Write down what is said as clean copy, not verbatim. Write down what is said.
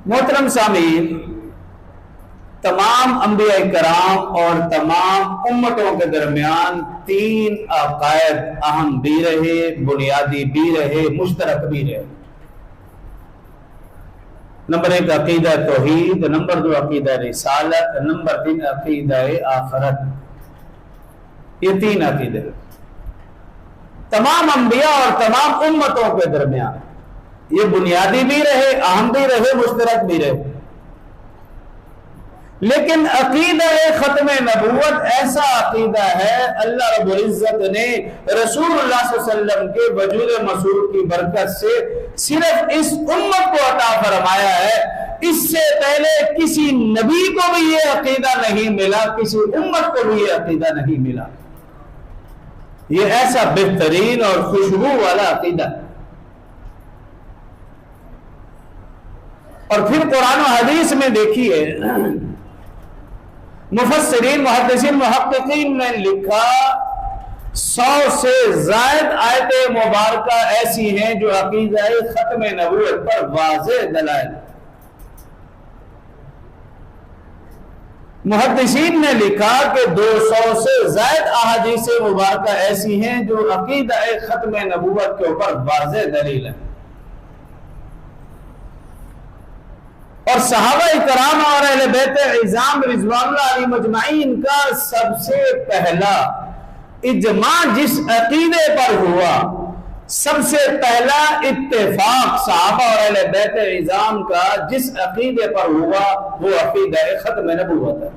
محترم سامعین، تمام انبیاء کرام اور تمام امتوں کے درمیان تین عقائد اہم بھی رہے، بنیادی بھی رہے، مشترک بھی رہے۔ نمبر 1 عقیدہ توحید، نمبر 2 عقیدہ رسالت، نمبر 3 عقیدہ آخرت۔ یہ تین عقیدے تمام انبیاء اور تمام امتوں کے درمیان یہ بنیادی بھی رہے، اہم بھی رہے، مشترک بھی رہے۔ لیکن عقیدہ ختم نبوت ایسا عقیدہ ہے، اللہ رب العزت نے رسول اللہ صلی اللہ علیہ وسلم کے وجود مسعود کی برکت سے صرف اس امت کو عطا فرمایا ہے۔ اس سے پہلے کسی نبی کو بھی یہ عقیدہ نہیں ملا، کسی امت کو بھی یہ عقیدہ نہیں ملا۔ یہ ایسا بہترین اور خوشبو والا عقیدہ ہے۔ اور پھر قرآن و حدیث میں دیکھیے، مفسرین، محدثین، محققین نے لکھا 100 سے زائد آیت مبارکہ ایسی ہیں جو عقیدہ ختم نبوت پر واضح دلائل۔ محدثین نے لکھا کہ 200 سے زائد احادیث مبارکہ ایسی ہیں جو عقیدہ ختم نبوت کے اوپر واضح دلیل ہے۔ اور صحابہ کرام اور اہل بیت اعظام رضوان اللہ علیہم اجمعین کا سب سے پہلا اجماع جس عقیدے پر ہوا، سب سے پہلا اتفاق صحابہ اور اہل بیت اعظام کا جس عقیدے پر ہوا، وہ عقیدہ ختم نبوت ہے۔